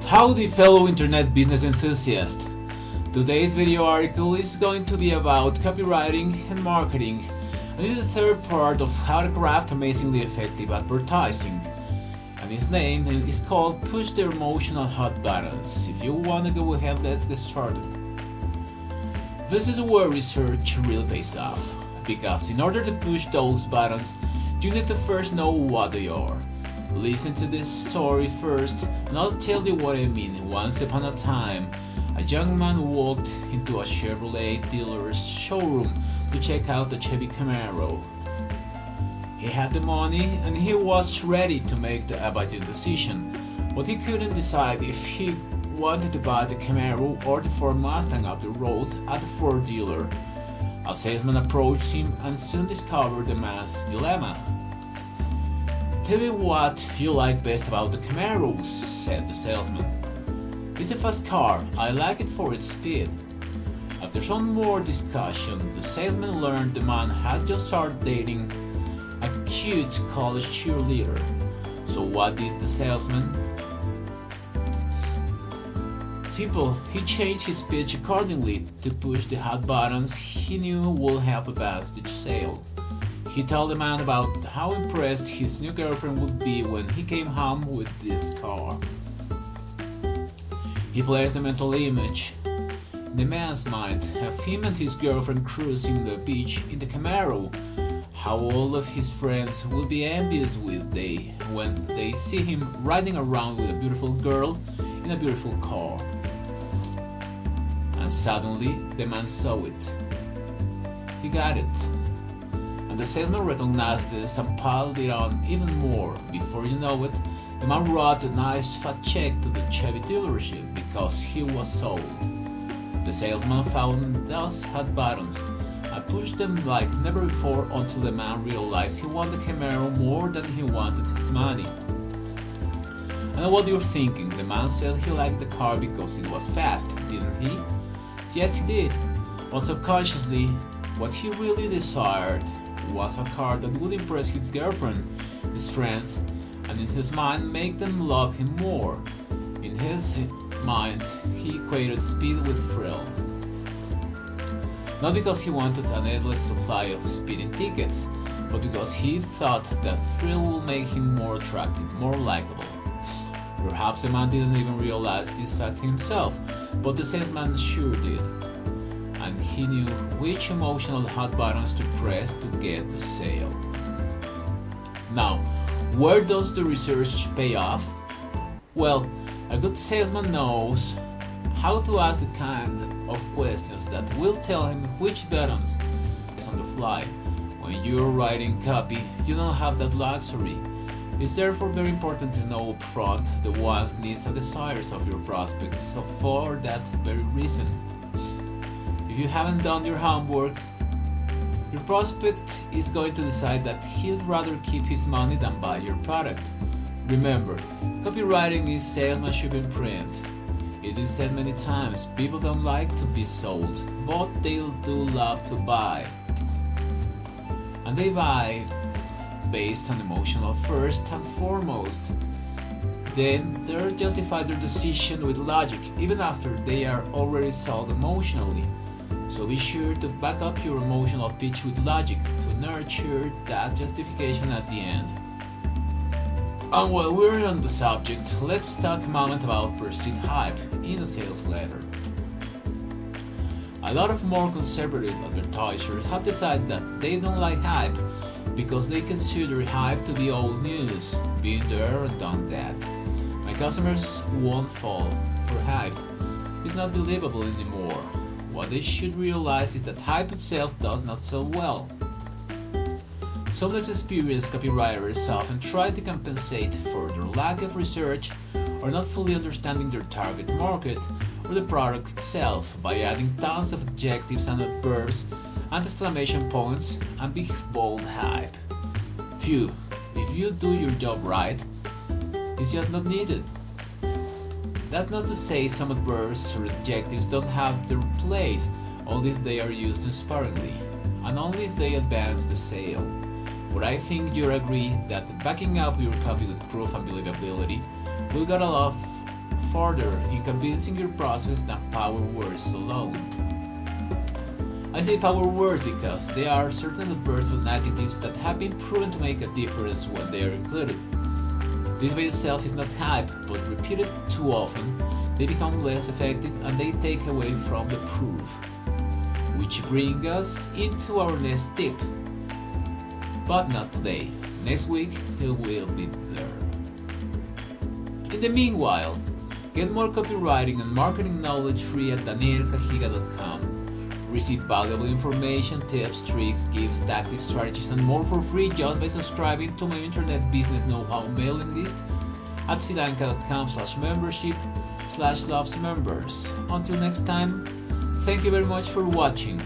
Howdy fellow internet business enthusiasts! Today's video article is going to be about copywriting and marketing, and this is the third part of how to craft amazingly effective advertising. And its name is called Push the Emotional Hot Buttons. If you want to go ahead, let's get started. This is where research really pays off, because in order to push those buttons, you need to first know what they are. Listen to this story first, and I'll tell you what I mean. Once upon a time, a young man walked into a Chevrolet dealer's showroom to check out the Chevy Camaro. He had the money and he was ready to make the buying decision, but he couldn't decide if he wanted to buy the Camaro or the Ford Mustang up the road at the Ford dealer. A salesman approached him and soon discovered the man's dilemma. "Tell me what you like best about the Camaro," said the salesman. "It's a fast car. I like it for its speed." After some more discussion, the salesman learned the man had just started dating a cute college cheerleader. So what did the salesman? Simple, he changed his pitch accordingly to push the hot buttons he knew would help advance the sale. He told the man about how impressed his new girlfriend would be when he came home with this car. He placed a mental image in the man's mind of him and his girlfriend cruising the beach in the Camaro, how all of his friends will be envious when they see him riding around with a beautiful girl in a beautiful car. And suddenly the man saw it. He got it. And the salesman recognized this and piled it on even more. Before you know it, the man wrote a nice fat check to the Chevy dealership because he was sold. The salesman found those hot buttons and pushed them like never before until the man realized he wanted Camaro more than he wanted his money. I know what you're thinking. The man said he liked the car because it was fast, didn't he? Yes, he did. But subconsciously, what he really desired was a car that would impress his girlfriend, his friends, and in his mind make them love him more. In his mind, he equated speed with thrill. Not because he wanted an endless supply of speeding tickets, but because he thought that thrill would make him more attractive, more likable. Perhaps the man didn't even realize this fact himself, but the salesman sure did. And he knew which emotional hot buttons to press to get the sale. Now, where does the research pay off? Well, a good salesman knows how to ask the kind of questions that will tell him which buttons is on the fly. When you're writing copy, you don't have that luxury. It's therefore very important to know upfront the wants, needs, and desires of your prospects. So for that very reason, if you haven't done your homework, your prospect is going to decide that he'd rather keep his money than buy your product. Remember, copywriting is salesmanship in print. It is said many times, people don't like to be sold, but they do love to buy. And they buy based on emotional first and foremost. Then they justify their decision with logic, even after they are already sold emotionally. So be sure to back up your emotional pitch with logic to nurture that justification at the end. And while we're on the subject, let's talk a moment about perceived hype in a sales letter. A lot of more conservative advertisers have decided that they don't like hype because they consider hype to be old news, been there and done that. My customers won't fall for hype. It's not believable anymore. What they should realize is that hype itself does not sell well. Some less experienced copywriters often try to compensate for their lack of research or not fully understanding their target market or the product itself by adding tons of adjectives and adverbs and exclamation points and big bold hype. Phew, if you do your job right, it's just not needed. That's not to say some adverbs or adjectives don't have their place, only if they are used sparingly, and only if they advance the sale. But I think you'll agree that backing up your copy with proof and believability will go a lot further in convincing your prospects than power words alone. I say power words because they are certain advertisement adjectives that have been proven to make a difference when they are included. This by itself is not hype, but repeated too often, they become less effective and they take away from the proof. Which brings us into our next tip. But not today. Next week, it will be there. In the meanwhile, get more copywriting and marketing knowledge free at danielcajiga.com. Receive valuable information, tips, tricks, gifts, tactics, strategies, and more for free just by subscribing to my internet business know-how mailing list at sidanka.com/membership/loves members. Until next time, thank you very much for watching.